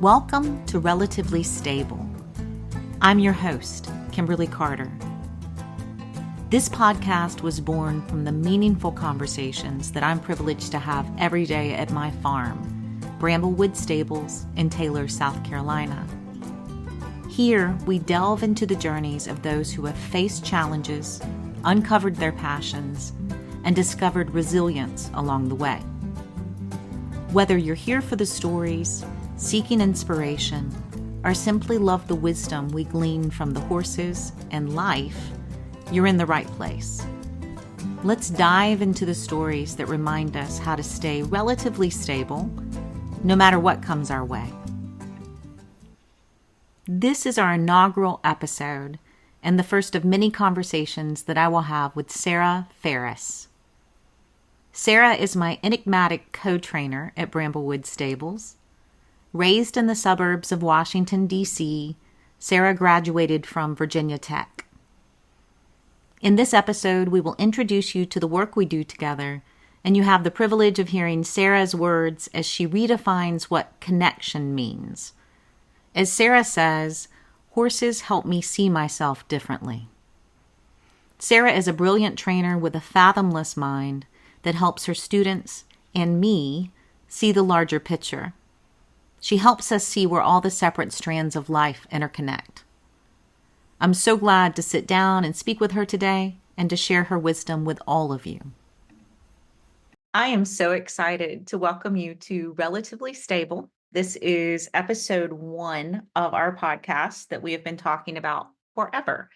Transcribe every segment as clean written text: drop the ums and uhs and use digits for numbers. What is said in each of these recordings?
Welcome to Relatively Stable. I'm your host, Kimberly Carter. This podcast was born from the meaningful conversations that I'm privileged to have every day at my farm, Bramblewood Stables in Taylor, South Carolina. Here, we delve into the journeys of those who have faced challenges, uncovered their passions, and discovered resilience along the way. Whether you're here for the stories, seeking inspiration, or simply love the wisdom we glean from the horses and life, you're in the right place. Let's dive into the stories that remind us how to stay relatively stable, no matter what comes our way. This is our inaugural episode and the first of many conversations that I will have with Sarah Farris. Sarah is my enigmatic co-trainer at Bramblewood Stables. Raised in the suburbs of Washington, D.C., Sarah graduated from Virginia Tech. In this episode, we will introduce you to the work we do together, and you have the privilege of hearing Sarah's words as she redefines what connection means. As Sarah says, horses help me see myself differently. Sarah is a brilliant trainer with a fathomless mind that helps her students and me see the larger picture. She helps us see where all the separate strands of life interconnect. I'm so glad to sit down and speak with her today and to share her wisdom with all of you. I am so excited to welcome you to Relatively Stable. This is episode 1 of our podcast that we have been talking about forever.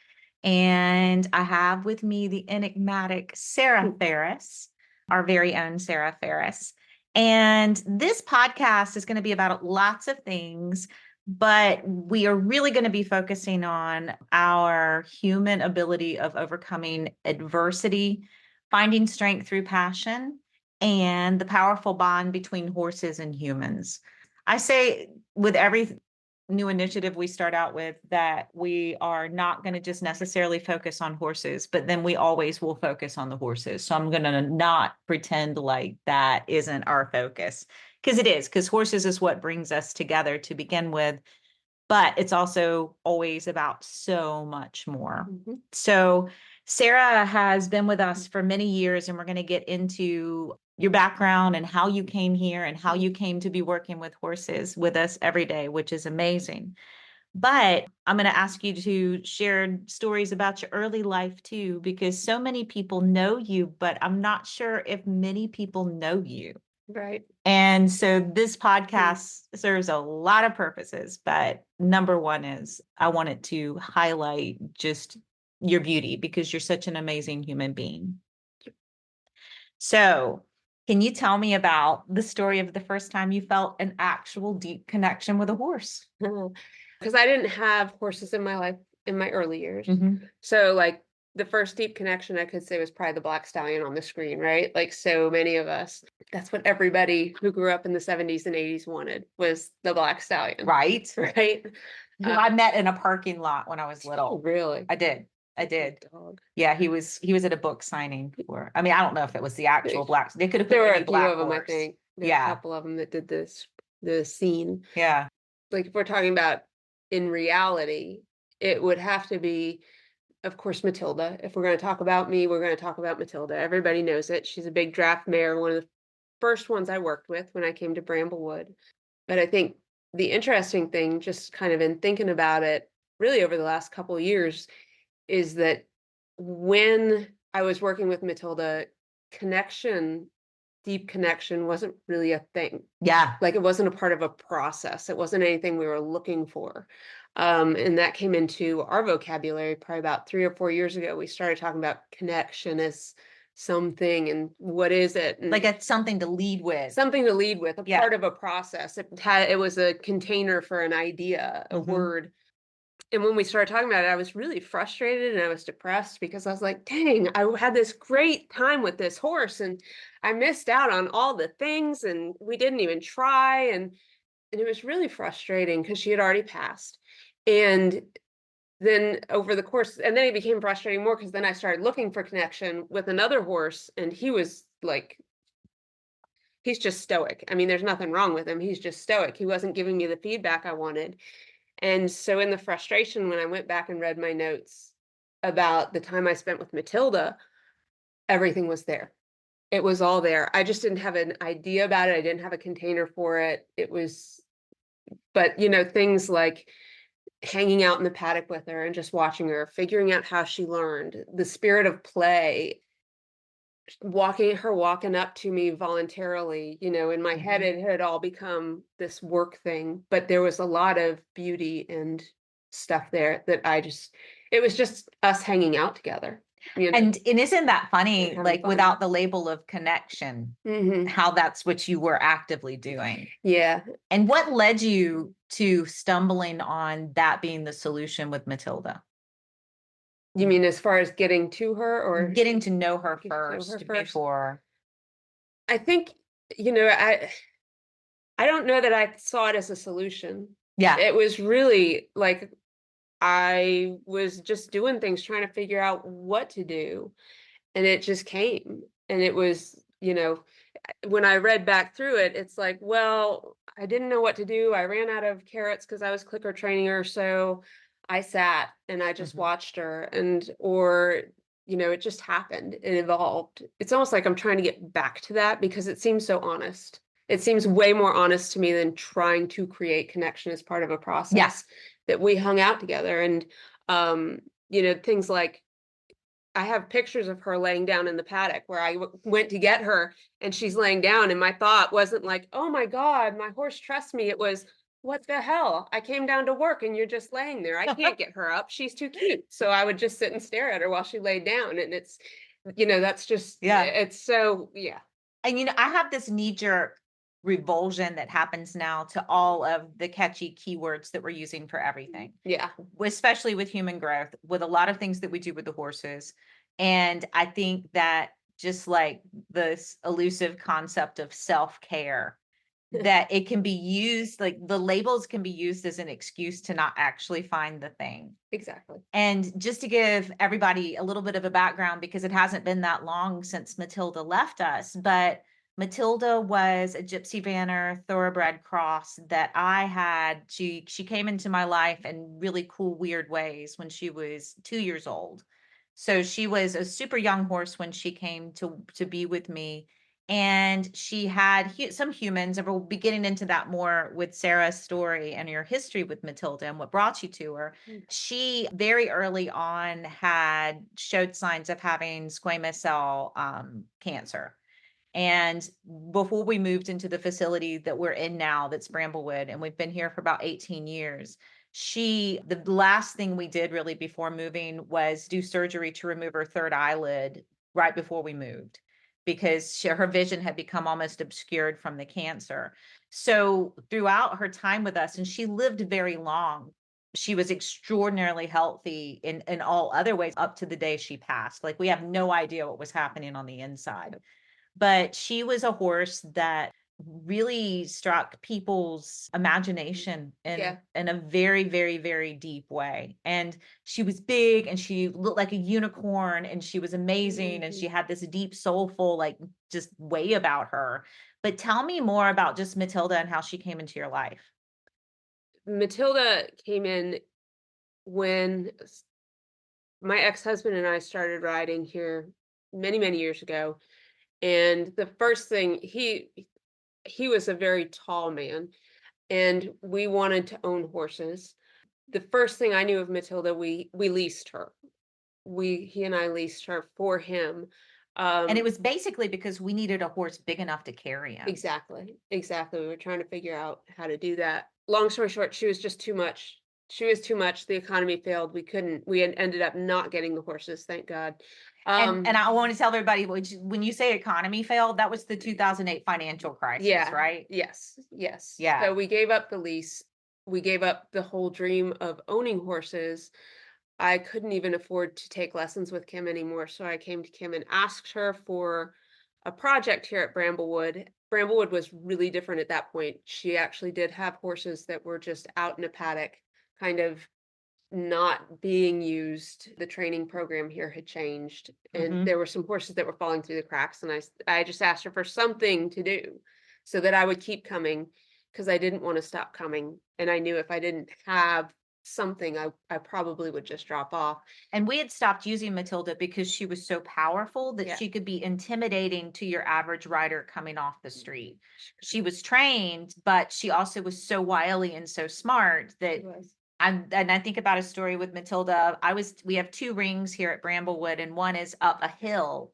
And I have with me the enigmatic Sarah Farris, our very own Sarah Farris. And this podcast is going to be about lots of things, but we are really going to be focusing on our human ability of overcoming adversity, finding strength through passion, and the powerful bond between horses and humans. I say with every new initiative we start out with that we are not going to just necessarily focus on horses, but then we always will focus on the horses. So I'm going to not pretend like that isn't our focus, because it is, because horses is what brings us together to begin with, but it's also always about so much more. Mm-hmm. So Sarah has been with us for many years, and we're going to get into your background and how you came here and how you came to be working with horses with us every day, which is amazing. But I'm going to ask you to share stories about your early life too, because so many people know you, but I'm not sure if many people know you. Right. And so this podcast serves a lot of purposes, but number one is I wanted to highlight just your beauty because you're such an amazing human being. So can you tell me about the story of the first time you felt an actual deep connection with a horse? Because I didn't have horses in my life in my early years. Mm-hmm. So like the first deep connection I could say was probably the black stallion on the screen, right? Like so many of us, that's what everybody who grew up in the 70s and 80s wanted, was the black stallion. Right. Right. Who I met in a parking lot when I was little. Really? I did. Dog. Yeah, he was at a book signing for, I mean, I don't know if it was the actual black, they could have put There were any a few black of them, horse. I think. There Yeah. were a couple of them that did the scene. Yeah. Like if we're talking about in reality, it would have to be, of course, Matilda. If we're going to talk about me, we're going to talk about Matilda. Everybody knows it. She's a big draft mare, one of the first ones I worked with when I came to Bramblewood. But I think the interesting thing, just kind of in thinking about it, really over the last couple of years, is that when I was working with Matilda, deep connection wasn't really a thing. Yeah. Like it wasn't a part of a process. It wasn't anything we were looking for. And that came into our vocabulary probably about 3 or 4 years ago. We started talking about connection as something, and what is it? And like it's something to lead with. Something to lead with, a Yeah. part of a process. It was a container for an idea, a word. And when we started talking about it, I was really frustrated and I was depressed because I was like, dang, I had this great time with this horse and I missed out on all the things and we didn't even try. And it was really frustrating because she had already passed. And then over the course, and then it became frustrating more because then I started looking for connection with another horse and he was like he's just stoic. I mean, there's nothing wrong with him. He's just stoic. He wasn't giving me the feedback I wanted. And so in the frustration, when I went back and read my notes about the time I spent with Matilda, everything was there. It was all there. I just didn't have an idea about it. I didn't have a container for it. It was, but things like hanging out in the paddock with her and just watching her, figuring out how she learned, the spirit of play, walking up to me voluntarily. In my head, it had all become this work thing, but there was a lot of beauty and stuff there that it was just us hanging out together. And isn't that funny, having like fun. without the label of connection, how that's what you were actively doing? Yeah. And what led you to stumbling on that being the solution with Matilda? You mean as far as getting to her, or Getting to know her Get to know her first first. before? I think, I don't know that I saw it as a solution. Yeah. It was really like I was just doing things, trying to figure out what to do, and it just came. And it was, when I read back through it, it's like, well, I didn't know what to do. I ran out of carrots because I was clicker training her, so I sat and I just watched her, it just happened. It evolved. It's almost like I'm trying to get back to that because it seems so honest. It seems way more honest to me than trying to create connection as part of a process. That we hung out together, and things like I have pictures of her laying down in the paddock where I went to get her, and she's laying down, and my thought wasn't like, oh my God, my horse trusts me. It was, what the hell? I came down to work and you're just laying there. I can't get her up. She's too cute. So I would just sit and stare at her while she laid down. And it's, that's just, it's so, yeah. And, I have this knee-jerk revulsion that happens now to all of the catchy keywords that we're using for everything. Yeah. Especially with human growth, with a lot of things that we do with the horses. And I think that just like this elusive concept of self-care, that it can be used, like the labels can be used as an excuse to not actually find the thing. Exactly. And just to give everybody a little bit of a background, because it hasn't been that long since Matilda left us, but Matilda was a Gypsy Vanner thoroughbred cross that I had. She came into my life in really cool, weird ways when she was 2 years old. So she was a super young horse when she came to be with me. And she had some humans, and we'll be getting into that more with Sarah's story and your history with Matilda and what brought you to her. She very early on had showed signs of having squamous cell cancer. And before we moved into the facility that we're in now, that's Bramblewood, and we've been here for about 18 years, the last thing we did really before moving was do surgery to remove her third eyelid right before we moved, because her vision had become almost obscured from the cancer. So throughout her time with us, and she lived very long, she was extraordinarily healthy in all other ways up to the day she passed. Like, we have no idea what was happening on the inside. But she was a horse that really struck people's imagination in a very, very, very deep way. And she was big, and she looked like a unicorn, and she was amazing. And she had this deep, soulful, like, just way about her. But tell me more about just Matilda and how she came into your life. Matilda came in when my ex-husband and I started riding here many, many years ago. And the first thing, he was a very tall man, and we wanted to own horses. The first thing I knew of Matilda, we leased her. He and I leased her for him. And it was basically because we needed a horse big enough to carry him. Exactly. We were trying to figure out how to do that. Long story short, she was just too much. She was too much. The economy failed. We ended up not getting the horses, thank God. And I want to tell everybody, when you say economy failed, that was the 2008 financial crisis, right? Yes. Yeah. So we gave up the lease. We gave up the whole dream of owning horses. I couldn't even afford to take lessons with Kim anymore. So I came to Kim and asked her for a project here at Bramblewood. Bramblewood was really different at that point. She actually did have horses that were just out in a paddock, kind of not being used. The training program here had changed, and Mhm. there were some horses that were falling through the cracks, and I just asked her for something to do so that I would keep coming, because I didn't want to stop coming, and I knew if I didn't have something, I probably would just drop off. And we had stopped using Matilda because she was so powerful that Yeah. she could be intimidating to your average rider coming off the street. Sure. She was trained, but she also was so wily and so smart that It was. and I think about a story with Matilda. We have two rings here at Bramblewood, and one is up a hill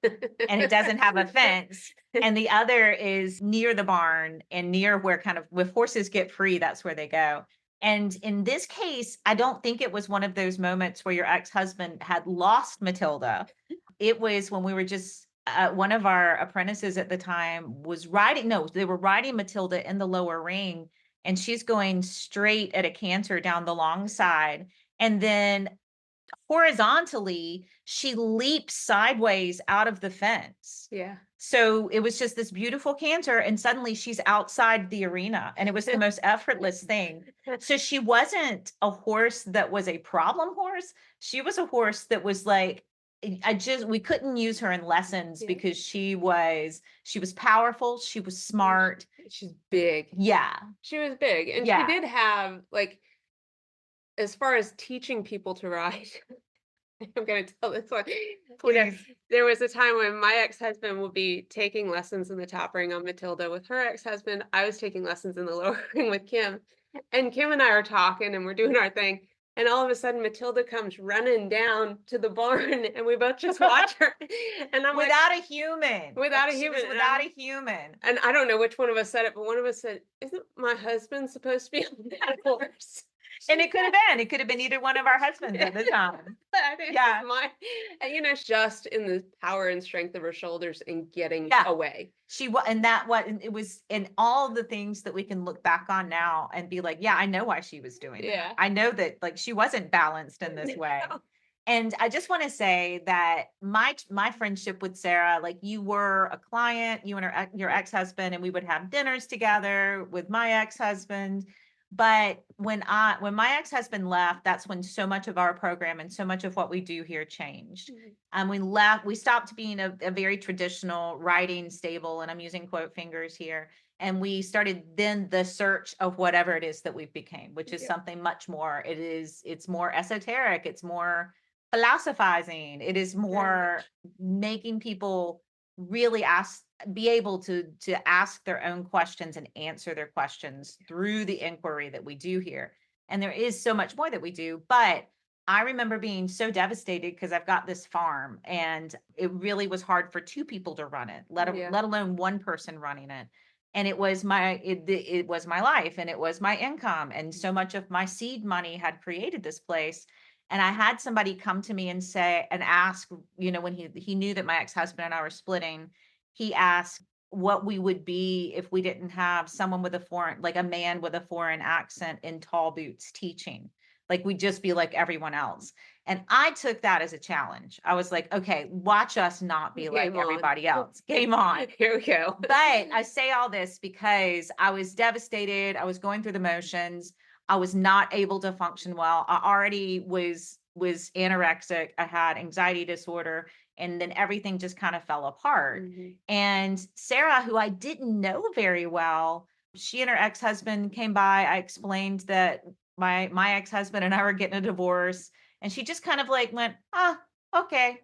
and it doesn't have a fence. And the other is near the barn and near where kind of with horses get free, that's where they go. And in this case, I don't think it was one of those moments where your ex-husband had lost Matilda. It was when we were just one of our apprentices at the time was riding. No, they were riding Matilda in the lower ring, and she's going straight at a canter down the long side. And then horizontally, she leaps sideways out of the fence. Yeah. So it was just this beautiful canter, and suddenly she's outside the arena, and it was the most effortless thing. So she wasn't a horse that was a problem horse. She was a horse that was like, we couldn't use her in lessons Yeah. because she was powerful, she was smart. She's big. Yeah. She was big, and she Yeah. did have, like, as far as teaching people to ride, I'm gonna tell this one. You know, Please. there was a time when my ex-husband would be taking lessons in the top ring on Matilda with her ex-husband. I was taking lessons in the lower ring with Kim. And Kim and I are talking and we're doing our thing. And all of a sudden Matilda comes running down to the barn and we both just watch her. And I'm like, Without a human. without a She was human. without a human. And I don't know which one of us said it, but one of us said, "Isn't my husband supposed to be on that horse?" And it could have been either one of our husbands at the time. Yeah. Just in the power and strength of her shoulders and getting Yeah. away. And it was in all the things that we can look back on now and be like, yeah, I know why she was doing Yeah. that. I know that like she wasn't balanced in this way. No. And I just want to say that my friendship with Sarah, like you were a client, you and your ex-husband, and we would have dinners together with my ex-husband. But when my ex-husband left, that's when so much of our program and so much of what we do here changed. We stopped being a very traditional riding stable, and I'm using quote fingers here. And we started then the search of whatever it is that we've became, which is Yeah. something much more. It's more esoteric. It's more philosophizing. It is more making people really be able to ask their own questions and answer their questions through the inquiry that we do here. And there is so much more that we do, but I remember being so devastated because I've got this farm and it really was hard for two people to run it, let alone one person running it. And it was it was my life and it was my income. And so much of my seed money had created this place. And I had somebody come to me and ask, when he knew that my ex-husband and I were splitting, he asked what we would be if we didn't have someone with a man with a foreign accent in tall boots teaching. Like we'd just be like everyone else. And I took that as a challenge. I was like, okay, watch us not be like everybody else. Game on. Here we go. But I say all this because I was devastated. I was going through the motions. I was not able to function well. I already was anorexic. I had anxiety disorder, and then everything just kind of fell apart. And Sarah, who I didn't know very well, she and her ex-husband came by. I explained that my ex-husband and I were getting a divorce, and she just kind of like went, okay.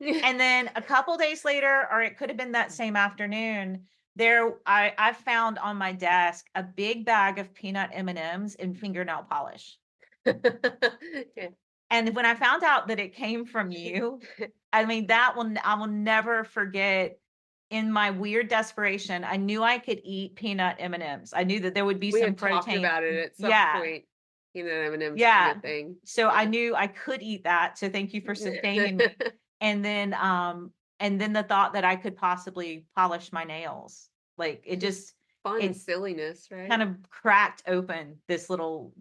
And then a couple days later, or it could have been that same afternoon, I found on my desk a big bag of peanut M&Ms and fingernail polish. Yeah. And when I found out that it came from you, I mean, I will never forget. In my weird desperation, I knew I could eat peanut M&Ms. I knew that there would be We some had talked protein. about it at some Yeah. point. M&Ms Yeah. kind of thing. So I knew I could eat that. So thank you for sustaining me. And then the thought that I could possibly polish my nails, like it just Fun it silliness, right? kind of cracked open this little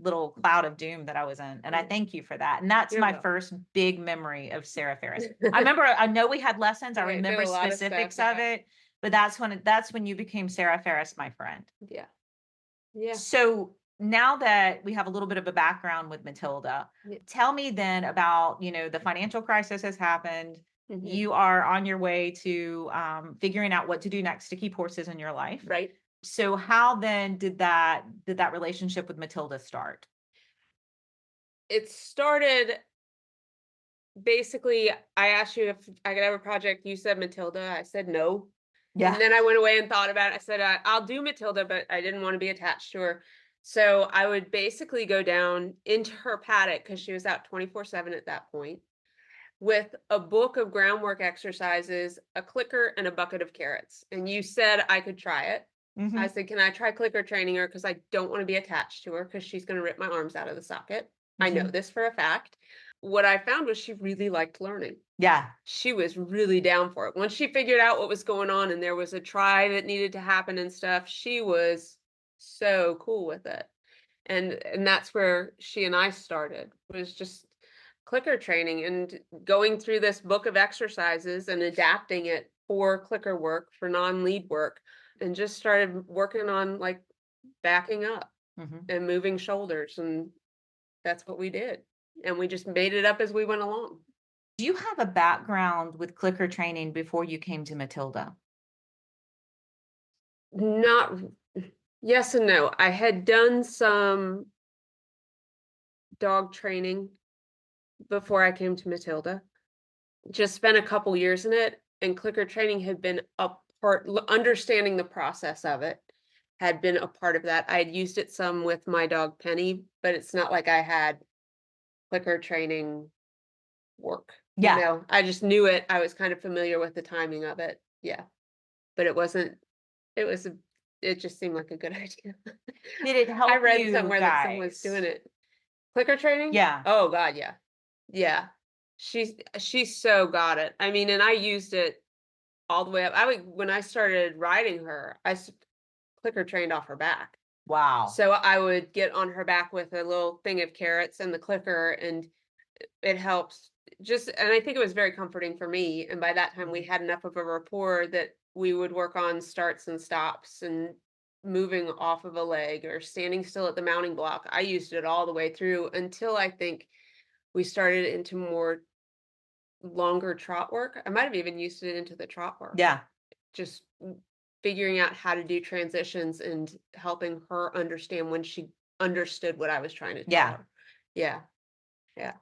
cloud of doom that I was in. And I thank you for that. And that's You're my welcome. first big memory of Sarah Farris. I know we had lessons. I Yeah, did remember a lot of specifics stuff, of yeah. it, but that's when you became Sarah Farris, my friend. Yeah. Yeah. So now that we have a little bit of a background with Matilda, Yeah. tell me then about, the financial crisis has happened. Mhm. You are on your way to figuring out what to do next to keep horses in your life. Right. So how then did that relationship with Matilda start? It started basically, I asked you if I could have a project. You said Matilda. I said no. Yeah. And then I went away and thought about it. I said, I'll do Matilda, but I didn't want to be attached to her. So I would basically go down into her paddock because she was out 24/7 at that point with a book of groundwork exercises, a clicker, and a bucket of carrots. And you said I could try it. I Hmm. said, can I try clicker training her? Because I don't want to be attached to her because she's going to rip my arms out of the socket. I know Hmm. this for a fact. What I found was she really liked learning. Yeah. She was really down for it. Once she figured out what was going on and there was a try that needed to happen and stuff, she was so cool with it. And that's where she and I started, was just clicker training and going through this book of exercises and adapting it for clicker work, for non-lead work, and just started working on like backing up Hmm. and moving shoulders, and that's what we did. And we just made it up as we went along. Do you have a background with clicker training before you came to Matilda? Not Yes and no. I had done some dog training before I came to Matilda. Just spent a couple years in it, and clicker training had been a part. Understanding the process of it had been a part of that. I had used it some with my dog Penny, but it's not like I had clicker training work. Yeah. I just knew it. I was kind of familiar with the timing of it. Yeah, but it wasn't. It was. It just seemed like a good idea. Did it I help read you somewhere that someone was doing guys? it. Clicker training? Yeah. Oh god, yeah. Yeah. She's so got it. I mean, and I used it all the way up. I would When I started riding her, clicker trained off her back. Wow. So I would get on her back with a little thing of carrots and the clicker, and it helps just, and I think it was very comforting for me. And by that time we Mhm. had enough of a rapport that we would work on starts and stops and moving off of a leg or standing still at the mounting block. I used it all the way through until I think we started into more longer trot work. I might have even used it into the trot work. Yeah. Just figuring out how to do transitions and helping her understand when she understood what I was trying to tell Yeah. her. Yeah. Yeah.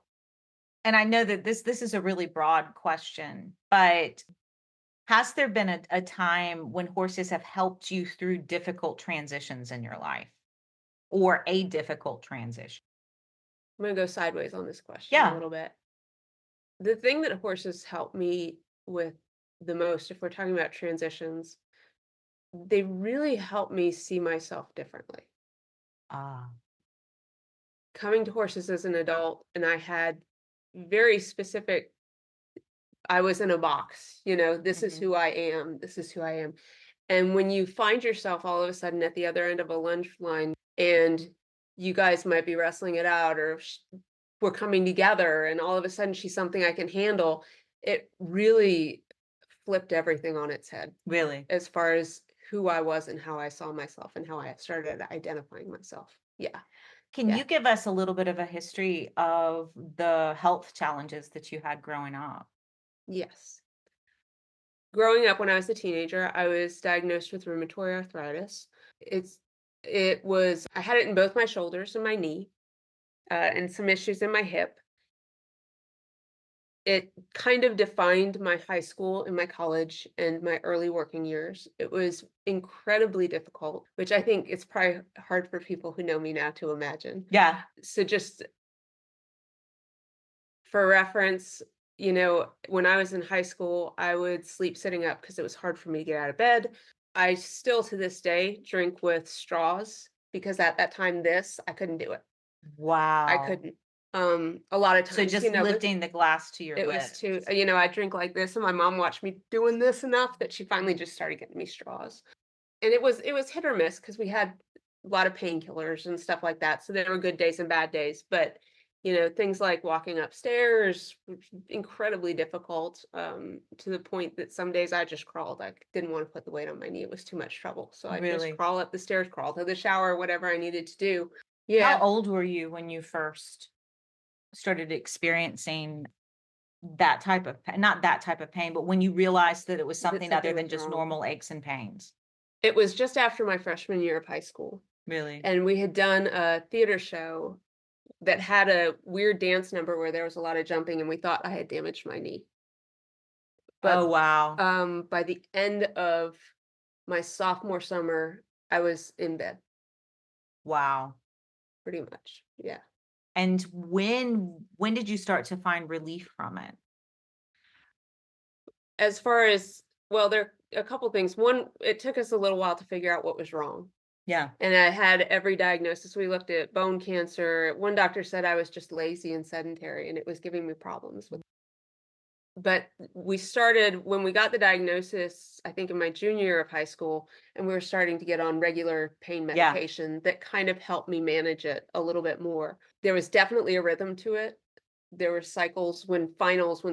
And I know that this is a really broad question, but has there been a time when horses have helped you through difficult transitions in your life or a difficult transition? I'm going to go sideways on this question a Yeah. little bit. The thing that horses help me with the most, if we're talking about transitions, they really help me see myself differently. Ah. Coming to horses as an adult, and I had very specific, I was in a box, this is Mhm. who I am, this is who I am. And when you find yourself all of a sudden at the other end of a lunch line and you guys might be wrestling it out, or we're coming together and all of a sudden she's something I can handle, it really flipped everything on its head Really? as far as who I was and how I saw myself and how I started identifying myself. Yeah. Can Yeah. you give us a little bit of a history of the health challenges that you had growing up? Yes. Growing up when I was a teenager, I was diagnosed with rheumatoid arthritis. It's it was I had it in both my shoulders and my knee, and some issues in my hip. It kind of defined my high school and my college and my early working years. It was incredibly difficult, which I think it's probably hard for people who know me now to imagine. Yeah. So just for reference, when I was in high school, I would sleep sitting up because it was hard for me to get out of bed. I still to this day drink with straws because at that time I couldn't do it. I Wow. couldn't. A lot of So times, just lifting the glass to your it was too, lips. I drink like this, and my mom watched me doing this enough that she finally Mhm. just started getting me straws. And it was hit or miss because we had a lot of painkillers and stuff like that. So there were good days and bad days. But things like walking upstairs were incredibly difficult, to the point that some days I just crawled. I didn't want to put the weight on my knee. It was too much trouble. So I just Really? crawl up the stairs, crawl to the shower, whatever I needed to do. How Yeah, old were you when you first started experiencing that type of not that type of pain, but when you realized that it was that something other something than was just wrong. normal aches and pains? It was just after my freshman year of high school, Really? and we had done a theater show that had a weird dance number where there was a lot of jumping, and we thought I had damaged my knee. Oh, But, wow. by the end of my sophomore summer, I was in bed, Wow. pretty much, yeah. And when did you start to find relief from it? As far as well, there are a couple things. One, it took us a little while to figure out what was wrong, Yeah. and I had every diagnosis. We looked at bone cancer. One doctor said I was just lazy and sedentary, and it was giving me problems with. But we started when we got the diagnosis, I think in my junior year of high school, and we were starting to get on regular pain Yeah. medication that kind of helped me manage it a little bit more. There was definitely a rhythm to it. There were cycles when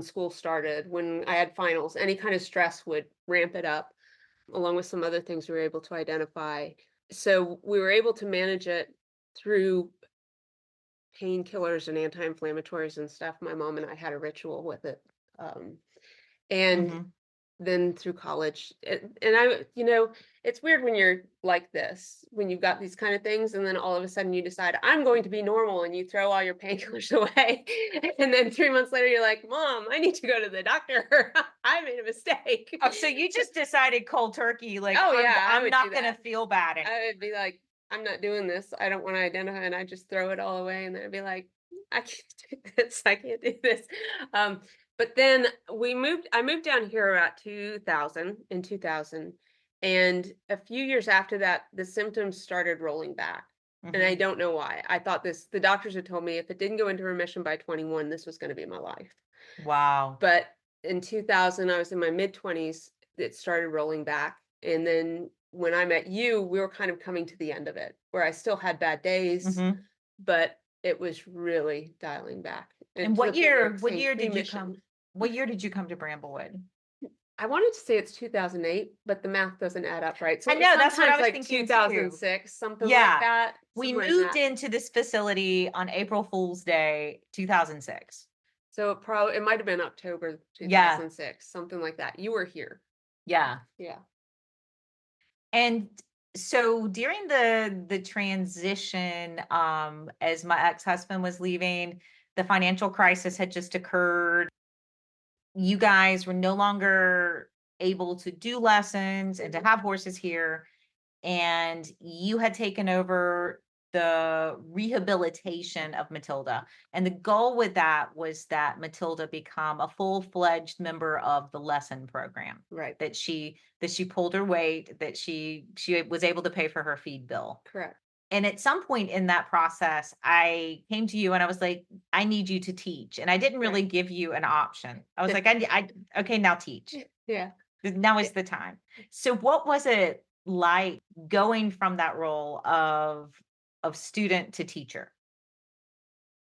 school started, when I had finals, any kind of stress would ramp it up, along with some other things we were able to identify. So we were able to manage it through painkillers and anti-inflammatories and stuff. My mom and I had a ritual with it. Um, and Mhm. then through college, and it's weird when you're like this, when you've got these kind of things, and then all of a sudden you decide, I'm going to be normal, and you throw all your painkillers away. And then 3 months later, you're like, Mom, I need to go to the doctor. I made a mistake. Oh, so you just decided cold turkey, like, Oh, yeah, I I'm would do not gonna that. feel bad anymore. I would be like, I'm not doing this. I don't want to identify, and I just throw it all away, and then I'd be like, I can't do this. I can't do this. Um, but then I moved down here about 2000, and a few years after that, the symptoms started rolling back. And I Mhm. don't know why. I thought the doctors had told me if it didn't go into remission by 21, this was going to be my life. Wow. But in 2000, I was in my mid-20s, it started rolling back, and then when I met you, we were kind of coming to the end of it, where I still had bad days, Mhm. but it was really dialing back, and And to the point where it's what saying year did you remission. come what year did you come to Bramblewood? I wanted to say it's 2008, but the math doesn't add up right, so I it was know, that's what I sometimes was like thinking too. 2006, something like Yeah. that, We somewhere in moved that. into this facility on April Fool's Day, 2006. So it might have been October Yeah. 2006, something like that. You were here. Yeah. Yeah. And so during the transition, as my ex-husband was leaving, the financial crisis had just occurred. You guys were no longer able to do lessons and to Mhm. have horses here, and you had taken over the rehabilitation of Matilda. And the goal with that was that Matilda become a full-fledged member of the lesson program, Right. that she pulled her weight, that she was able to pay for her feed bill. Correct. And at some point in that process, I came to you and I was like, I need you to teach. And I didn't Right. really give you an option. I was like, okay, now teach. Yeah. Now Yeah. is the time. So what was it like going from that role of student to teacher?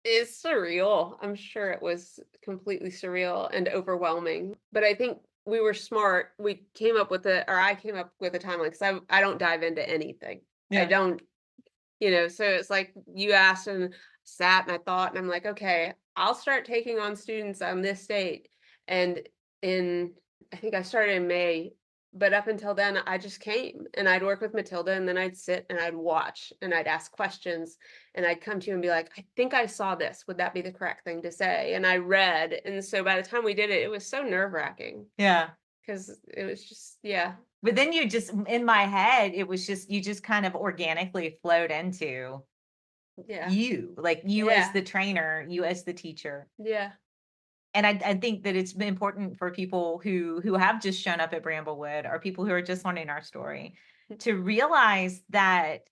It's surreal. I'm sure it was completely surreal and overwhelming, but I think we were smart. We came up with I came up with a timeline because I don't dive into anything. I Yeah. don't, so it's like you asked and sat and I thought, and I'm like, okay, I'll start taking on students on this date. And in, I think I started in May, but up until then, I just came and I'd work with Matilda, and then I'd sit and I'd watch and I'd ask questions, and I'd come to you and be like, I think I saw this. Would that be the correct thing to say? And I read. And so by the time we did it, it was so nerve wracking Yeah. because it was just, yeah, But then you just in my head, it was just you just kind of organically flowed into yeah, you, like you as yeah, the trainer, you as the teacher. yeah, And I think that it's been important for people who have just shown up at Bramblewood or people who are just learning our story to realize that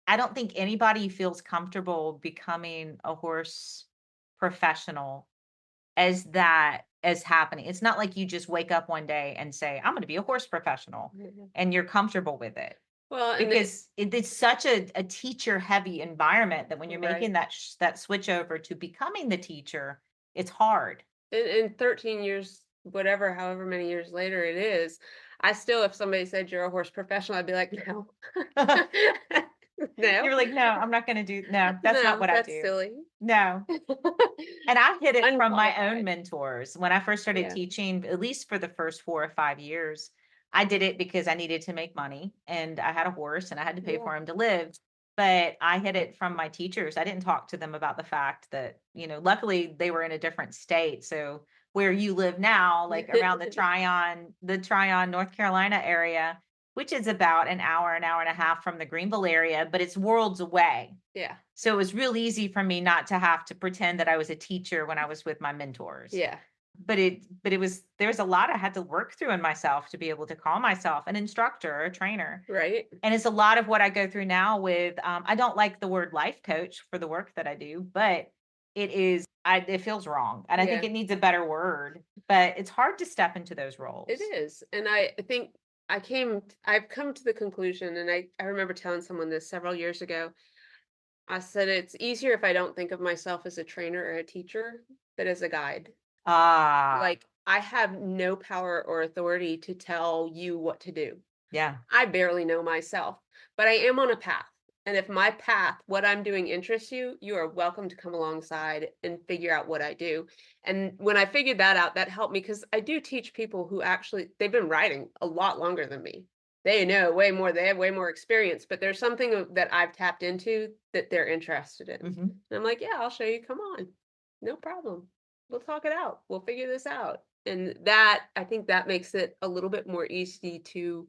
I don't think anybody feels comfortable becoming a horse professional as happening. It's not like you just wake up one day and say, I'm going to be a horse professional yeah. and you're comfortable with it Well, and because it's such a teacher heavy environment that when you're right. making that switch over to becoming the teacher, it's hard. In 13 years, whatever, however many years later it is, I still, if somebody said you're a horse professional, I'd be like, no. No? You were like, no, I'm not going to do, no, that's not No, what I that's do. silly. No. And I hid it from my own Unqualified. mentors. When I first started Yeah. teaching, at least for the first 4 or 5 years, I did it because I needed to make money and I had a horse and I had to pay Yeah. for him to live. But I hid it from my teachers. I didn't talk to them about the fact that, luckily they were in a different state. So where you live now, like around the Tryon, North Carolina area, which is about an hour and a half from the Greenville area, but it's worlds away. Yeah. So it was real easy for me not to have to pretend that I was a teacher when I was with my mentors. Yeah. But there was a lot I had to work through in myself to be able to call myself an instructor or a trainer. Right. And it's a lot of what I go through now with, I don't like the word life coach for the work that I do, but it feels wrong. And I think Yeah. it needs a better word, but it's hard to step into those It roles. is. And I think I've come to the conclusion, and I remember telling someone this several years ago. I said it's easier if I don't think of myself as a trainer or a teacher, but as a guide. Ah, Like, I have no power or authority to tell you what to do. yeah. I barely know myself, but I am on a path. And if my path, what I'm doing interests you, you are welcome to come alongside and figure out what I do. And when I figured that out, that helped me because I do teach people who actually they've been riding a lot longer than me. They know way more, they have way more experience, but there's something that I've tapped into that they're interested in. And Hmm. I'm like, yeah, I'll show you. Come on. No problem. We'll talk it out. We'll figure this out. And that I think that makes it a little bit more easy to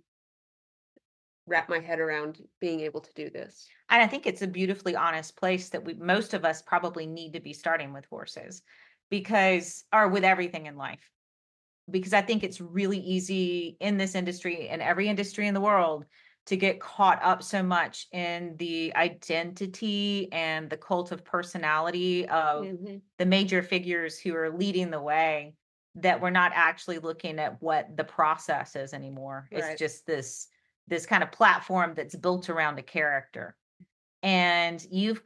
wrap my head around being able to do this. And I think it's a beautifully honest place that most of us probably need to be starting with horses or with everything in life. Because I think it's really easy in this industry and every industry in the world to get caught up so much in the identity and the cult of personality of Mhm. the major figures who are leading the way, that we're not actually looking at what the process is anymore. It's Right. just this kind of platform that's built around a character. And you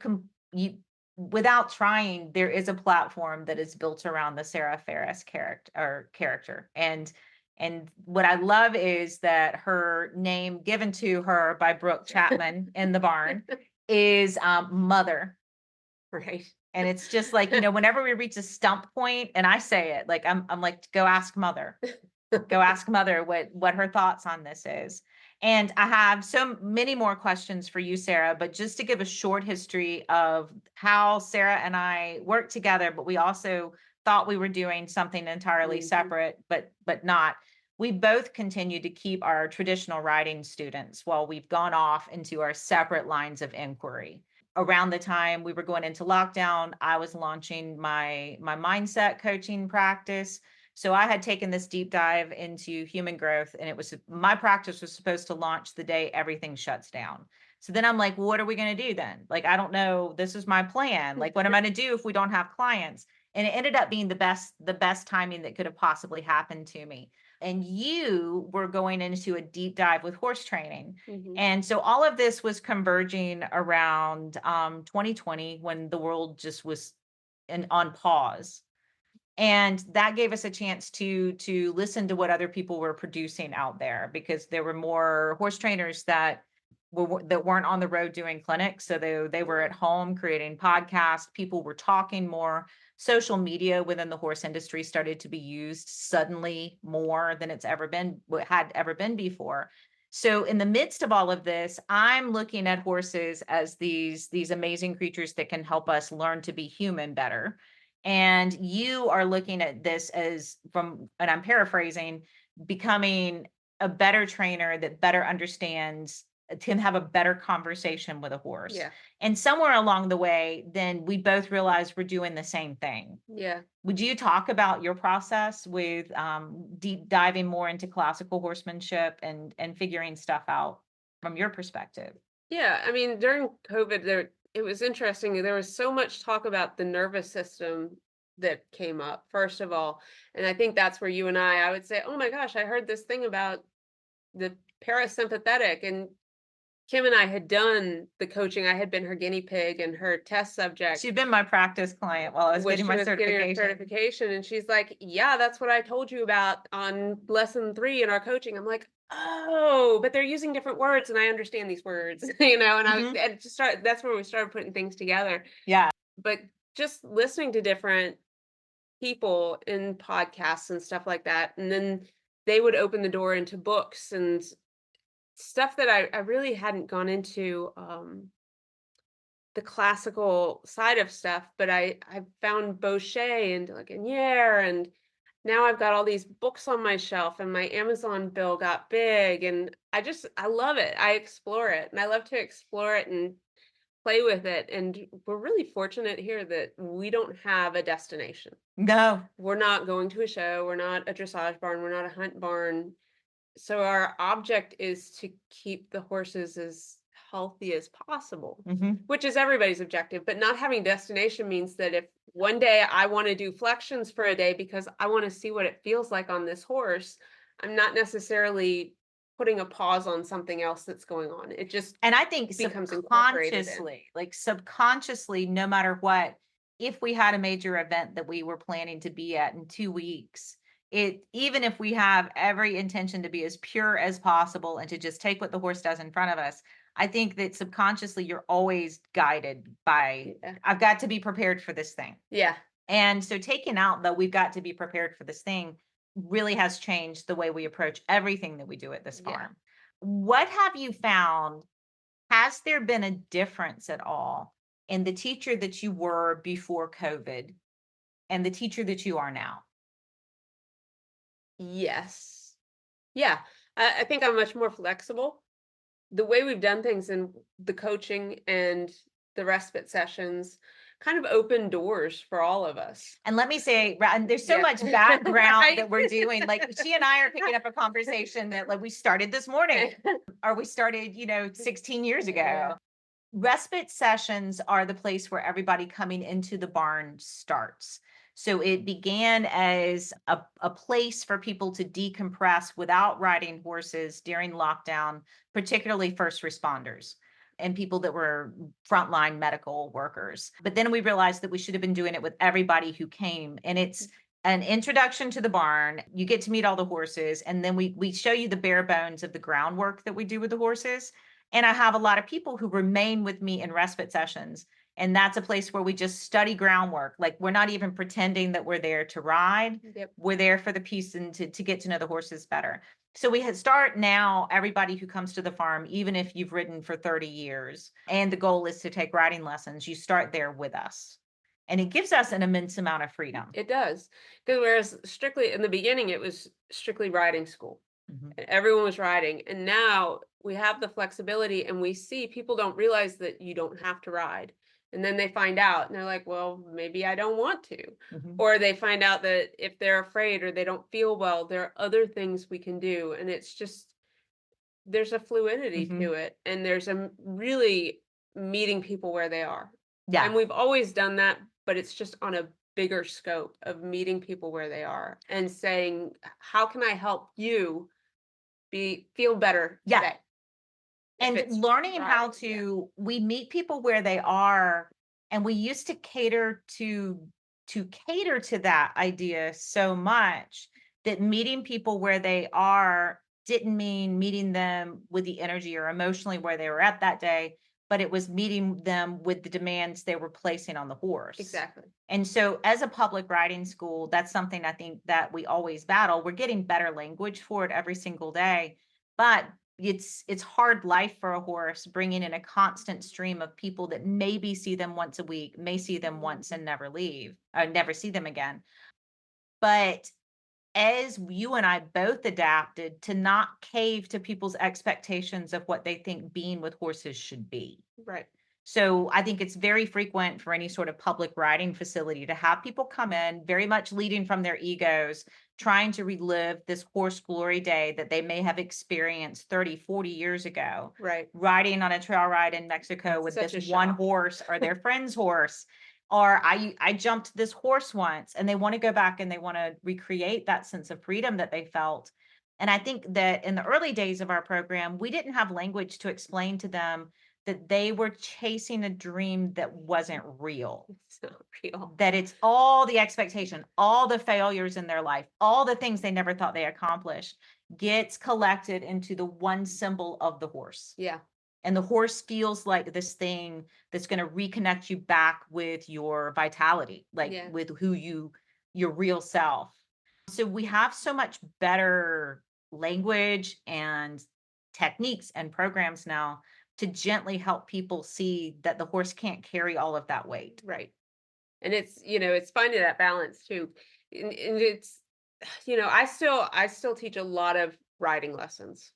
without trying, there is a platform that is built around the Sarah Farris character. And what I love is that her name given to her by Brooke Chapman in the barn is Mother. Right. And it's just like, whenever we reach a stump point, and I say it, like I'm like, go ask Mother. Go ask Mother what her thoughts on this is. And I have so many more questions for you, Sarah, but just to give a short history of how Sarah and I worked together, but we also thought we were doing something entirely Mhm. separate, but not. We both continue to keep our traditional writing students while we've gone off into our separate lines of inquiry. Around the time we were going into lockdown, I was launching my mindset coaching practice. So I had taken this deep dive into human growth, and my practice was supposed to launch the day everything shuts down. So then I'm like, well, what are we going to do then? Like, I don't know. This is my plan. Like, what am I going to do if we don't have clients? And it ended up being the best timing that could have possibly happened to me. And you were going into a deep dive with horse training. Mhm. And so all of this was converging around 2020, when the world just was on pause, and that gave us a chance to listen to what other people were producing out there, because there were more horse trainers that weren't on the road doing clinics, so they were at home creating podcasts. People were talking more. Social media within the horse industry started to be used suddenly more than had ever been before. So in the midst of all of this, I'm looking at horses as these amazing creatures that can help us learn to be human better. And you are looking at this as, and I'm paraphrasing, becoming a better trainer that better understands, can have a better conversation with a horse. Yeah. And somewhere along the way, then we both realized we're doing the same thing. Yeah. Would you talk about your process with deep diving more into classical horsemanship and figuring stuff out from your perspective? Yeah. I mean, during COVID, it was interesting. There was so much talk about the nervous system that came up, first of all. And I think that's where you and I would say, oh my gosh, I heard this thing about the parasympathetic. And Kim and I had done the coaching. I had been her guinea pig and her test subject She'd been my practice client while I was when getting she my was getting her certification. certification, and she's like, "Yeah, that's what I told you about on lesson 3 in our coaching." I'm like, "Oh, but they're using different words, and I understand these words," you know. And Mhm. and it just started. That's where we started putting things together. Yeah. But just listening to different people in podcasts and stuff like that, and then they would open the door into books and stuff that I really hadn't gone into. The classical side of stuff, but I found Bochet and Ligonier, and now I've got all these books on my shelf, and my Amazon bill got big, and I love it. I explore it, and I love to explore it and play with it. And we're really fortunate here that we don't have a destination. No. We're not going to a show. We're not a dressage barn. We're not a hunt barn. So our object is to keep the horses as healthy as possible, Mhm. which is everybody's objective. But not having destination means that if one day I want to do flexions for a day because I want to see what it feels like on this horse, I'm not necessarily putting a pause on something else that's going on. It just And I think becomes incorporated in. subconsciously, no matter what, if we had a major event that we were planning to be at in 2 weeks, even if we have every intention to be as pure as possible and to just take what the horse does in front of us, I think that subconsciously you're always guided by, Yeah. I've got to be prepared for this thing. Yeah. And so taking out the we've got to be prepared for this thing really has changed the way we approach everything that we do at this Yeah. farm. What have you found? Has there been a difference at all in the teacher that you were before COVID and the teacher that you are now? Yes. Yeah. I think I'm much more flexible. The way we've done things in the coaching and the respite sessions kind of open doors for all of us. And let me say, and there's so Yeah. much background Right? that we're doing. Like she and I are picking up a conversation that like we started this morning or we started, 16 years ago. Yeah. Respite sessions are the place where everybody coming into the barn starts. So it began as a place for people to decompress without riding horses during lockdown, particularly first responders and people that were frontline medical workers. But then we realized that we should have been doing it with everybody who came. And it's an introduction to the barn. You get to meet all the horses, and then we show you the bare bones of the groundwork that we do with the horses. And I have a lot of people who remain with me in respite sessions. And that's a place where we just study groundwork. Like we're not even pretending that we're there to ride. Yep. We're there for the piece and to get to know the horses better. So we start now, everybody who comes to the farm, even if you've ridden for 30 years, and the goal is to take riding lessons, you start there with us. And it gives us an immense amount of freedom. It does. Because whereas strictly in the beginning, it was strictly riding school. Mhm. Everyone was riding, and now we have the flexibility, and we see people don't realize that you don't have to ride, and then they find out and they're like, well, maybe I don't want to. Mhm. Or they find out that if they're afraid or they don't feel well, there are other things we can do. And it's just there's a fluidity Mhm. to it, and there's a really meeting people where they are. Yeah. And we've always done that, but it's just on a bigger scope of meeting people where they are and saying, how can I help you feel better Yeah. today? If And it's learning how riding, yeah. we meet people where they are, and we used to cater to that idea so much that meeting people where they are didn't mean meeting them with the energy or emotionally where they were at that day, but it was meeting them with the demands they were placing on the horse. Exactly. And so as a public riding school, that's something I think that we always battle. We're getting better language for it every single day, but it's hard life for a horse bringing in a constant stream of people that maybe see them once a week, may see them once and never leave, or never see them again. But as you and I both adapted to not cave to people's expectations of what they think being with horses should be. Right. So I think it's very frequent for any sort of public riding facility to have people come in very much leading from their egos, trying to relive this horse glory day that they may have experienced 30, 40 years ago, Right. riding on a trail ride in Mexico with Such this a one shock. horse or their friend's horse. Or I jumped this horse once, and they want to go back and they want to recreate that sense of freedom that they felt. And I think that in the early days of our program, we didn't have language to explain to them that they were chasing a dream that wasn't real. It's not real. That it's all the expectation, all the failures in their life, all the things they never thought they accomplished gets collected into the one symbol of the horse. Yeah. And the horse feels like this thing that's going to reconnect you back with your vitality, like Yeah. with your real self. So we have so much better language and techniques and programs now to gently help people see that the horse can't carry all of that weight. Right. And it's finding that balance too. And it's, I still teach a lot of riding lessons.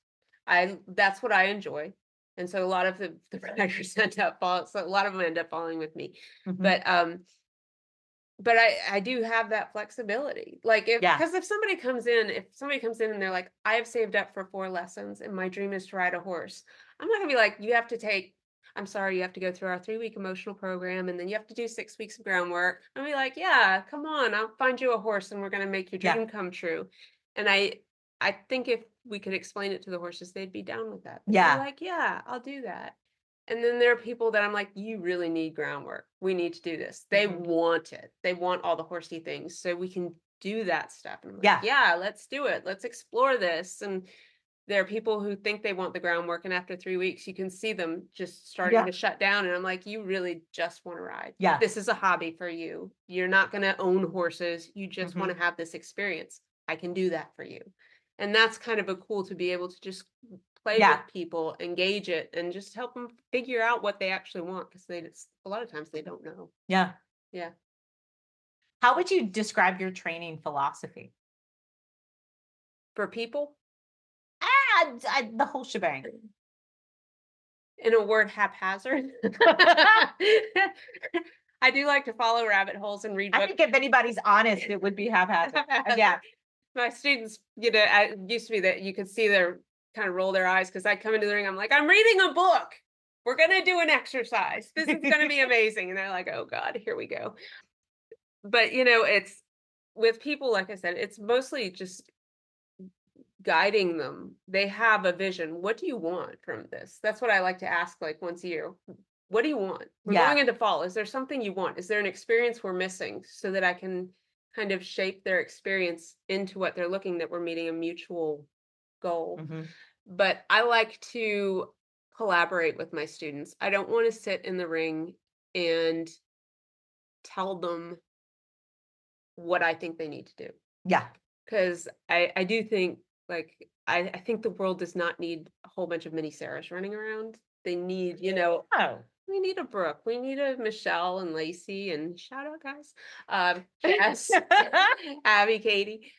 That's what I enjoy. And so a lot of the riders end up so a lot of them end up following with me. Mhm. But I do have that flexibility. Like Yeah. because if somebody comes in and they're like, I have saved up for 4 lessons and my dream is to ride a horse. I'm not gonna be like, I'm sorry, you have to go through our 3-week emotional program and then you have to do 6 weeks of groundwork. I'll be like, yeah, come on, I'll find you a horse and we're gonna make your Yeah. dream come true. And I think if we could explain it to the horses, they'd be down with that. They'd be Yeah. like, yeah, I'll do that. And then there are people that I'm like, you really need groundwork. We need to do this. They Mhm. want it. They want all the horsey things. So we can do that stuff. And I'm like, Yeah. yeah, let's do it. Let's explore this. And there are people who think they want the groundwork. And after 3 weeks, you can see them just starting Yeah. to shut down. And I'm like, you really just want to ride. Yeah. This is a hobby for you. You're not going to own horses. You just want to have this experience. I can do that for you. And that's kind of a cool to be able to just play Yeah. with people, engage it, and just help them figure out what they actually want because a lot of times they don't know. Yeah. Yeah. How would you describe your training philosophy? For people, The whole shebang. in a word, haphazard. I do like to follow rabbit holes and read I books. think if anybody's honest, it would be haphazard. Yeah. My students, it used to be that you could see their kind of roll their eyes because I'd come into the ring. I'm like, I'm reading a book. We're going to do an exercise. This is going to be amazing. And they're like, oh God, here we go. But, it's with people, like I said, it's mostly just guiding them. They have a vision. What do you want from this? That's what I like to ask like once a year. What do you want? We're Yeah. going into fall. Is there something you want? Is there an experience we're missing so that I can kind of shape their experience into what they're looking, that we're meeting a mutual goal? Mhm. But I like to collaborate with my students. I don't want to sit in the ring and tell them what I think they need to do. Yeah. Because I do think, like, I think the world does not need a whole bunch of mini Sarahs running around. They need, Oh. we need a Brooke, we need a Michelle and Lacey, and shout out guys, Jess, Abby, Katie.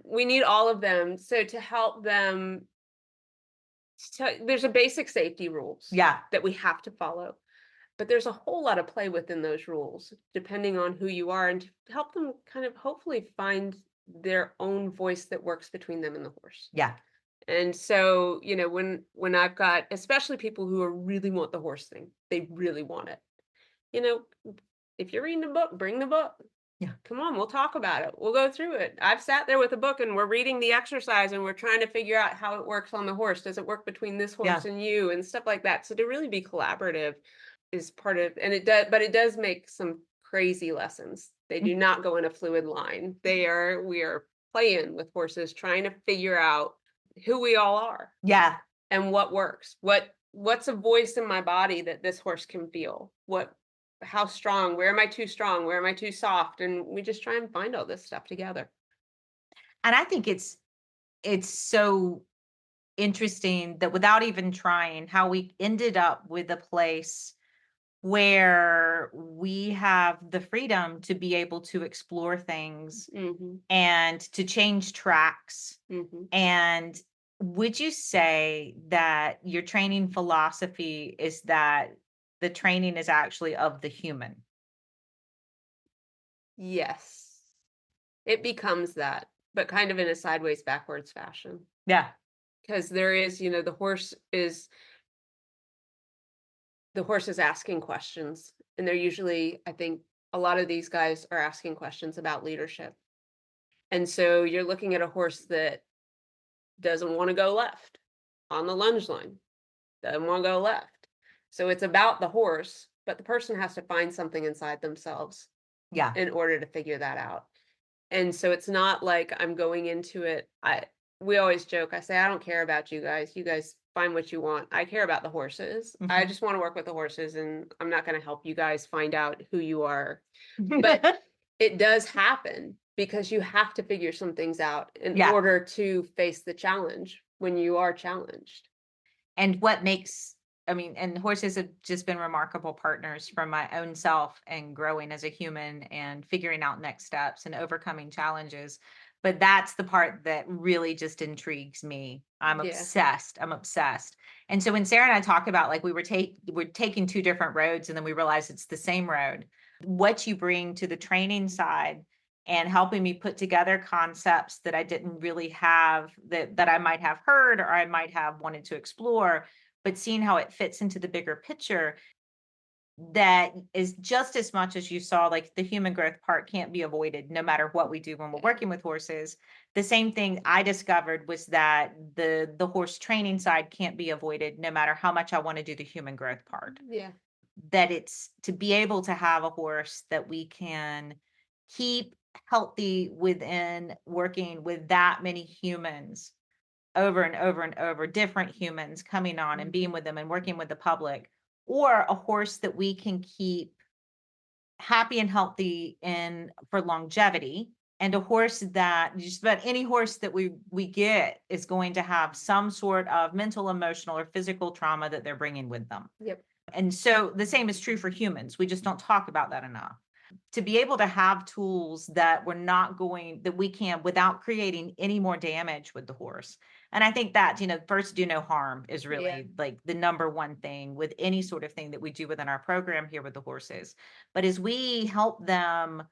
We need all of them. So to help them, there's a basic safety rules Yeah. that we have to follow. But there's a whole lot of play within those rules, depending on who you are, and to help them kind of hopefully find their own voice that works between them and the horse. Yeah. And so, when I've got, especially people who really want the horse thing, they really want it. If you're reading a book, bring the book. Yeah. Come on, we'll talk about it. We'll go through it. I've sat there with a book and we're reading the exercise and we're trying to figure out how it works on the horse. Does it work between this horse and you and stuff like that? So to really be collaborative is part of, and it does make some crazy lessons. They do not go in a fluid line. We are playing with horses, trying to figure out who we all are. Yeah. And what works. What's a voice in my body that this horse can feel? How strong? Where am I too strong? Where am I too soft? And we just try and find all this stuff together. And I think it's so interesting that without even trying, how we ended up with a place where we have the freedom to be able to explore things and to change tracks. And would you say that your training philosophy is that the training is actually of the human? Yes. It becomes that, but kind of in a sideways, backwards fashion. Yeah. Because there is, the horse is asking questions. And they're usually, I think, a lot of these guys are asking questions about leadership. And so you're looking at a horse that doesn't want to go left on the lunge line, doesn't want to go left. So it's about the horse, but the person has to find something inside themselves Yeah. in order to figure that out. And so it's not like I'm going into it. We always joke. I say, I don't care about you guys. You guys find what you want. I care about the horses. I just want to work with the horses, and I'm not going to help you guys find out who you are. But it does happen because you have to figure some things out in order to face the challenge when you are challenged. And and horses have just been remarkable partners for my own self and growing as a human and figuring out next steps and overcoming challenges. But that's the part that really just intrigues me. I'm obsessed. I'm obsessed. And so when Sarah and I talk about, like, we're taking two different roads and then we realize it's the same road, what you bring to the training side and helping me put together concepts that I didn't really have, that I might have heard or I might have wanted to explore, but seeing how it fits into the bigger picture, that is just as much as you saw, like, the human growth part can't be avoided no matter what we do when we're working with horses. The same thing I discovered was that the horse training side can't be avoided no matter how much I want to do the human growth part. Yeah. That it's to be able to have a horse that we can keep healthy within working with that many humans over and over and over, different humans coming on and being with them and working with the public, or a horse that we can keep happy and healthy in for longevity, and a horse that just about any horse that we get is going to have some sort of mental, emotional, or physical trauma that they're bringing with them. Yep. And so the same is true for humans. We just don't talk about that enough. To be able to have tools that we can without creating any more damage with the horse. And I think that, first, do no harm is really like the number one thing with any sort of thing that we do within our program here with the horses. But as we help them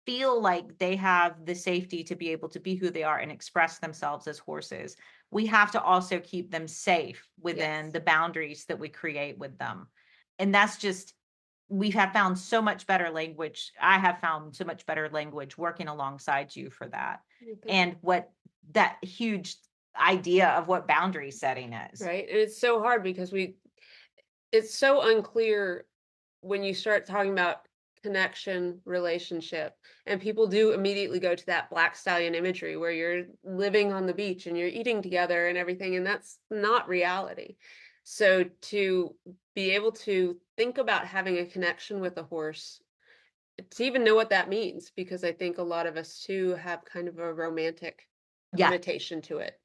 feel like they have the safety to be able to be who they are and express themselves as horses, we have to also keep them safe within the boundaries that we create with them. And that's just, we have found so much better language. I have found so much better language working alongside you for that. And what that huge idea of what boundary setting is. Right. And it's so hard because it's so unclear when you start talking about connection, relationship, and people do immediately go to that black stallion imagery where you're living on the beach and you're eating together and everything, and that's not reality. So to be able to think about having a connection with a horse, to even know what that means, because I think a lot of us too have kind of a romantic connotation to it.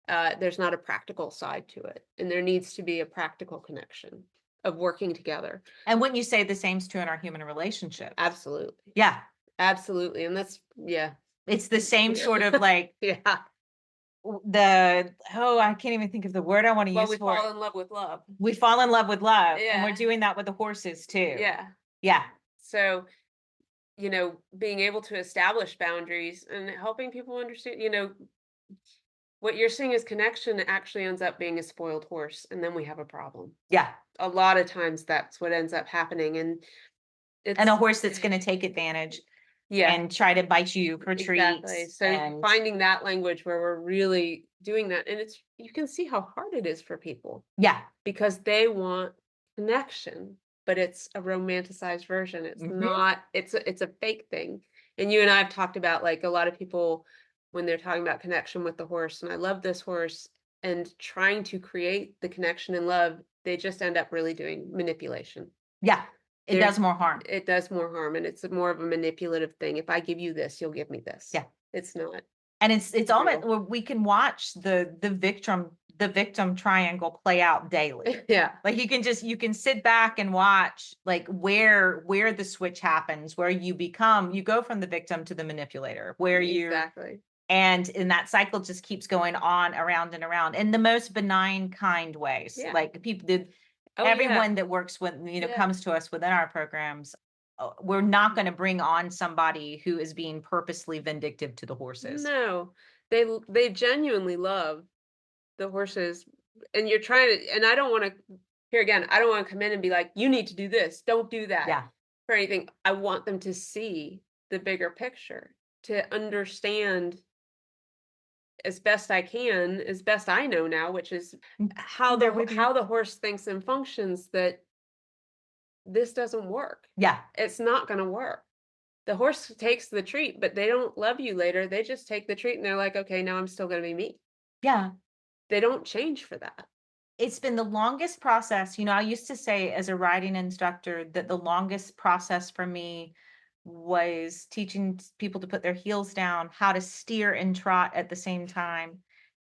There's not a practical side to it, and there needs to be a practical connection of working together. And wouldn't you say the same's true in our human relationships? Absolutely. Yeah. Absolutely. And that's, it's the same sort of like, I can't even think of the word I want to use we for it. fall in love with love. We fall in love with love, and we're doing that with the horses too. Yeah. So, being able to establish boundaries and helping people understand, what you're seeing as connection actually ends up being a spoiled horse, and then we have a problem. Yeah. A lot of times that's what ends up happening, and a horse that's going to take advantage and try to bite you for treats. So finding that language where we're really doing that, and you can see how hard it is for people. Yeah. Because they want connection, but it's a romanticized version. It's not, it's a fake thing. And you and I have talked about, like, a lot of people when they're talking about connection with the horse, and I love this horse, and trying to create the connection and love, they just end up really doing manipulation. Yeah. It does more harm. It does more harm, and it's more of a manipulative thing. If I give you this, you'll give me this. Yeah. It's not. And it's almost where we can watch the victim triangle play out daily. Yeah. Like you can sit back and watch, like, where the switch happens, where you go from the victim to the manipulator, where and that cycle just keeps going on around and around in the most benign, kind ways. Like people everyone that works with, comes to us within our programs, we're not going to bring on somebody who is being purposely vindictive to the horses. No, they genuinely love the horses, and you're trying to, and I don't want to come in and be like, you need to do this, don't do that, for anything. I want them to see the bigger picture, to understand as best I can, as best I know now, which is how There with you. the horse thinks and functions, that this doesn't work. Yeah. It's not going to work. The horse takes the treat, but they don't love you later. They just take the treat and they're like, okay, now I'm still going to be me. Yeah. They don't change for that. It's been the longest process. I used to say as a riding instructor that the longest process for me was teaching people to put their heels down, how to steer and trot at the same time,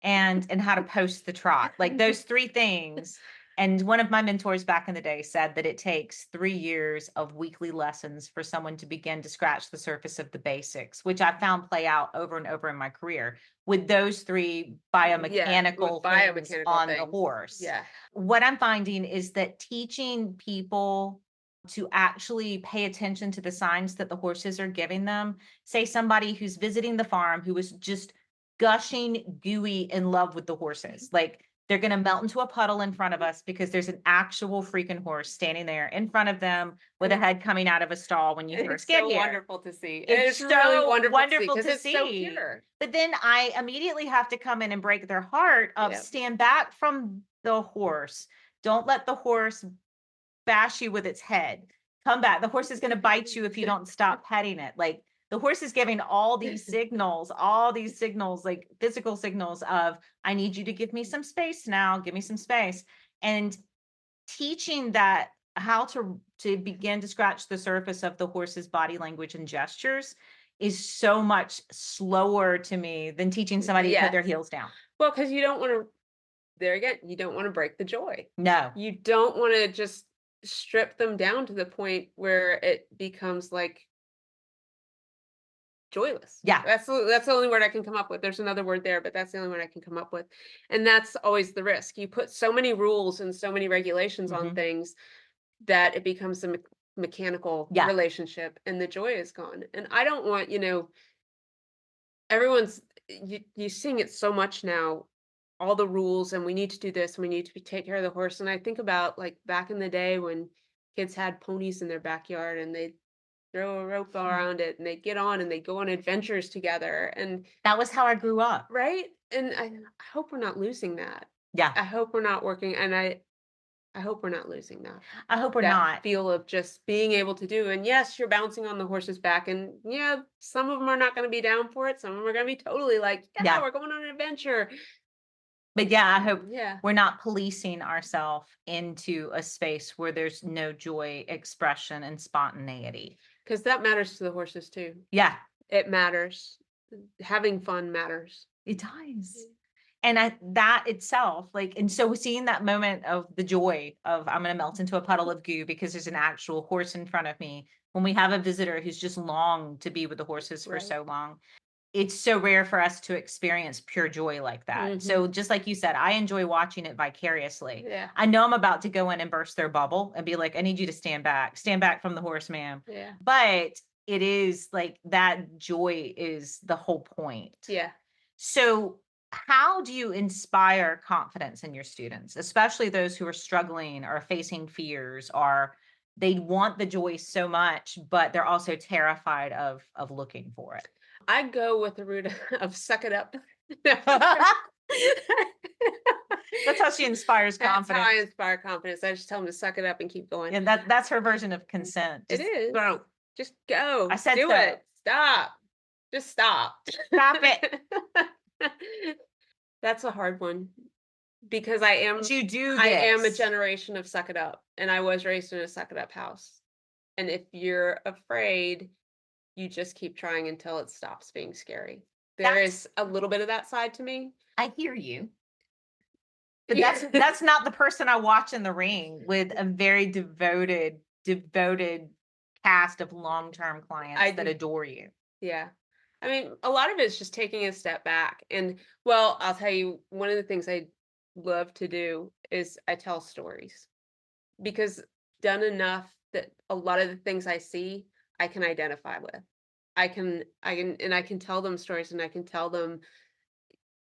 and how to post the trot. Like those three things. And one of my mentors back in the day said that it takes 3 years of weekly lessons for someone to begin to scratch the surface of the basics, which I found play out over and over in my career with those three biomechanical things on the horse. Yeah. What I'm finding is that teaching people to actually pay attention to the signs that the horses are giving them. Say somebody who's visiting the farm who is just gushing gooey in love with the horses. Like they're going to melt into a puddle in front of us because there's an actual freaking horse standing there in front of them with a head coming out of a stall when you It's first get so here. wonderful to see. It's It's so really wonderful to see, 'cause to it's so see. pure. But then I immediately have to come in and break their heart of Yep. stand back from the horse. Don't let the horse bash you with its head. Come back. The horse is going to bite you if you don't stop petting it. Like the horse is giving all these signals, like physical signals of, I need you to give me some space now. Give me some space. And teaching that how to begin to scratch the surface of the horse's body language and gestures is so much slower to me than teaching somebody to put their Yes. heels down. Well, because you don't want to, there again, you don't want to break the joy. No. You don't want to just strip them down to the point where it becomes like joyless. Yeah. That's the only word I can come up with. There's another word there, but that's the only word I can come up with. And that's always the risk. You put so many rules and so many regulations on things that it becomes a mechanical relationship and the joy is gone. And I don't want, everyone's, you seeing it so much now, all the rules, and we need to do this and we need to take care of the horse. And I think about like back in the day when kids had ponies in their backyard and they'd throw a rope around it and they'd get on and they'd go on adventures together. And That was how I grew up. right. And I hope we're not losing that. Yeah. I hope we're not working. And I hope we're not losing that. I hope we're That not. feel of just being able to do. And yes, you're bouncing on the horse's back. And yeah, some of them are not going to be down for it. Some of them are going to be totally like, yeah, we're going on an adventure. But yeah, I hope Yeah. we're not policing ourselves into a space where there's no joy, expression, and spontaneity. Because that matters to the horses too. Yeah. It matters. Having fun matters. It does. And that itself, like, and so seeing that moment of the joy of I'm going to melt into a puddle of goo because there's an actual horse in front of me. When we have a visitor who's just longed to be with the horses for so long, it's so rare for us to experience pure joy like that. So just like you said, I enjoy watching it vicariously. Yeah. I know I'm about to go in and burst their bubble and be like, I need you to stand back from the horse, ma'am. Yeah. But it is like that joy is the whole point. Yeah. So how do you inspire confidence in your students, especially those who are struggling or facing fears, or they want the joy so much, but they're also terrified of looking for it? I go with the route of suck it up. That's how she inspires confidence. That's how I inspire confidence. I just tell them to suck it up and keep going. And that's her version of consent. It is. Go. Just go. I said do so. it. Stop. Just stop. Stop it. That's a hard one because I am. But you do. I am a generation of suck it up, and I was raised in a suck it up house. And if you're afraid, you just keep trying until it stops being scary. There is a little bit of that side to me. I hear you. But that's not the person I watch in the ring with a very devoted cast of long-term clients that adore you. Yeah. I mean, a lot of it is just taking a step back. And well, I'll tell you, one of the things I love to do is I tell stories because done enough that a lot of the things I see, I can identify with. I can tell them stories and I can tell them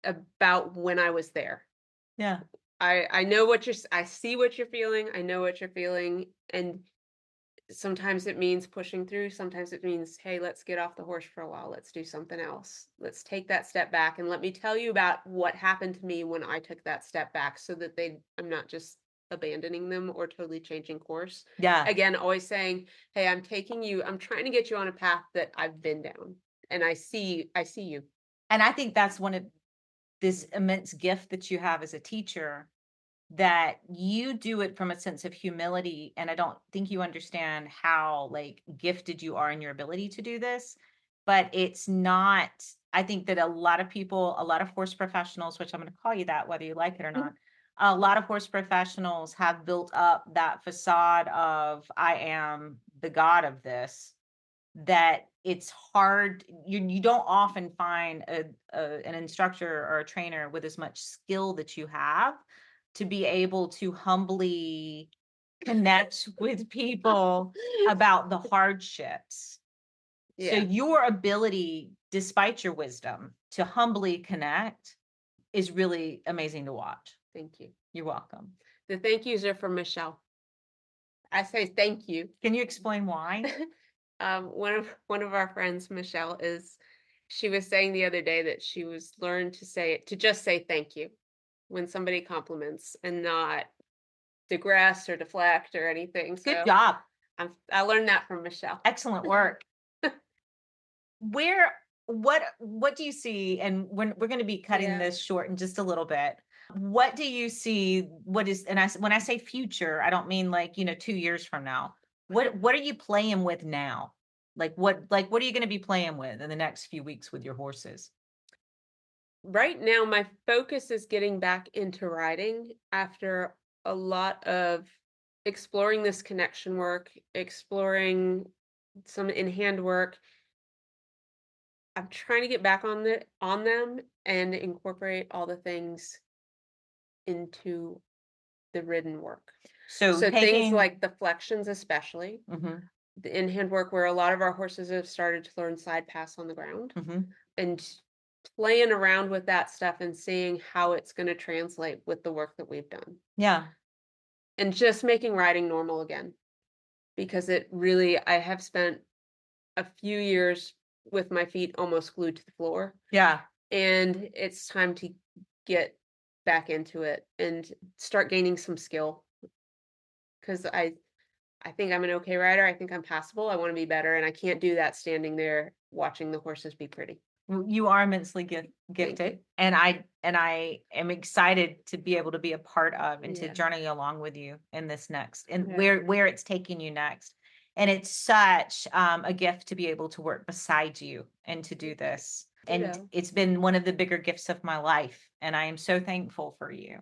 about when I was there. Yeah. I know I see what you're feeling. I know what you're feeling. And Sometimes it means pushing through. Sometimes it means, hey, let's get off the horse for a while. Let's do something else. Let's take that step back and let me tell you about what happened to me when I took that step back so that I'm not just abandoning them or totally changing course. Yeah. Again, always saying, hey, I'm trying to get you on a path that I've been down and I see you. And I think that's one of this immense gift that you have as a teacher, that you do it from a sense of humility. And I don't think you understand how like gifted you are in your ability to do this. But it's not, I think that a lot of people, a lot of horse professionals, which I'm going to call you that, whether you like it or not, a lot of horse professionals have built up that facade of, I am the god of this, that it's hard. You don't often find an instructor or a trainer with as much skill that you have to be able to humbly connect with people about the hardships. So Yeah. your ability, despite your wisdom, to humbly connect is really amazing to watch. Thank you. You're welcome. The thank yous are from Michelle. I say thank you. Can you explain why? One of our friends, Michelle, she was saying the other day that she was learned to just say thank you when somebody compliments and not digress or deflect or anything. Good So job. I learned that from Michelle. Excellent work. Where what do you see, and we're going to be cutting Yeah. this short in just a little bit. What do you see, what is, and when I say future, I don't mean like, 2 years from now. What are you playing with now? What are you going to be playing with in the next few weeks with your horses? Right now, my focus is getting back into riding after a lot of exploring this connection work, exploring some in-hand work. I'm trying to get back on them and incorporate all the things into the ridden work. So So things taking, like the flexions, especially mhm, the in-hand work, where a lot of our horses have started to learn side pass on the ground, mhm. and playing around with that stuff and seeing how it's going to translate with the work that we've done, Yeah. and just making riding normal again, because I have spent a few years with my feet almost glued to the floor, Yeah. and it's time to get back into it and start gaining some skill, because I think I'm an okay rider. I think I'm passable. I want to be better, and I can't do that standing there watching the horses be pretty. You are immensely Thank gifted, you. and I am excited to be able to be a part of and to Yeah. journey along with you in this next, and Yeah. where it's taking you next. And it's such a gift to be able to work beside you and to do this. And Ditto. it's been one of the bigger gifts of my life, and I am so thankful for you.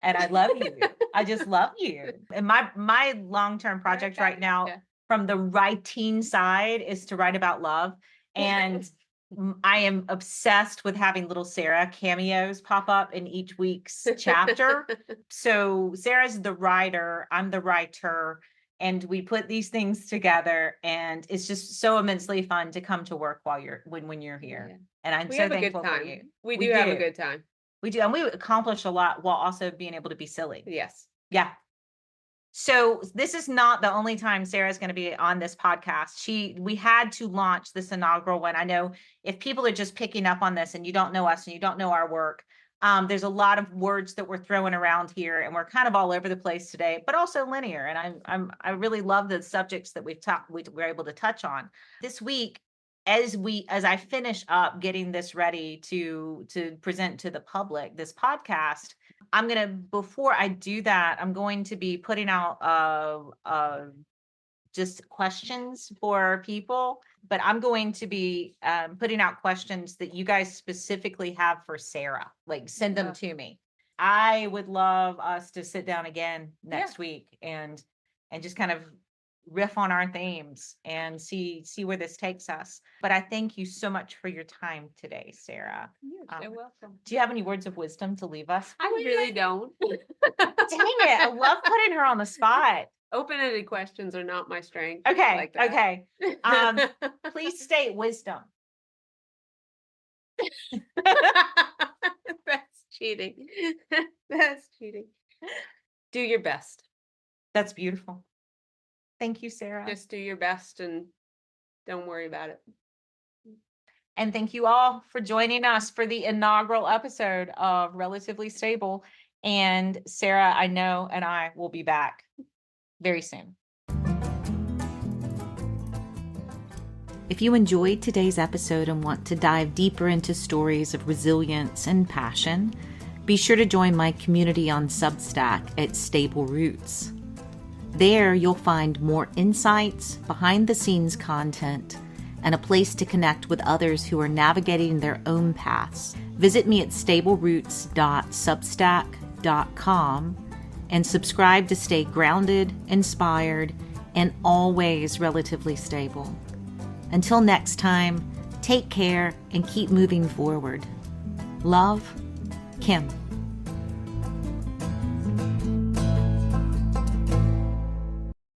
And I love you. I just love you. And my long-term project right now, from the writing side, is to write about love. And I am obsessed with having little Sarah cameos pop up in each week's chapter. So Sarah's the writer, I'm the writer, and we put these things together, and it's just so immensely fun to come to work when you're here. Yeah. And I'm We so have a good thankful for time. you. We do have a good time. We do, and we accomplish a lot while also being able to be silly. Yes. Yeah. So this is not the only time Sarah's going to be on this podcast. We had to launch this inaugural one. I know if people are just picking up on this and you don't know us and you don't know our work, there's a lot of words that we're throwing around here, and we're kind of all over the place today, but also linear. And I really love the subjects that we're able to touch on this week. As I finish up getting this ready to present to the public, this podcast, before I do that, I'm going to be putting out just questions for people, but I'm going to be putting out questions that you guys specifically have for Sarah. Like, send them to me. I would love us to sit down again next week and just kind of riff on our themes and see where this takes us. But I thank you so much for your time today, Sarah. You're so welcome. Do you have any words of wisdom to leave us? I really don't. Dang it. I love putting her on the spot. Open-ended questions are not my strength. Okay. Like that. Okay. Please state wisdom. That's cheating. That's cheating. Do your best. That's beautiful. Thank you, Sarah. Just do your best and don't worry about it. And thank you all for joining us for the inaugural episode of Relatively Stable. And Sarah, I know, and I will be back very soon. If you enjoyed today's episode and want to dive deeper into stories of resilience and passion, be sure to join my community on Substack at Stable Roots. There, you'll find more insights, behind-the-scenes content, and a place to connect with others who are navigating their own paths. Visit me at stableroots.substack.com and subscribe to stay grounded, inspired, and always relatively stable. Until next time, take care and keep moving forward. Love, Kim.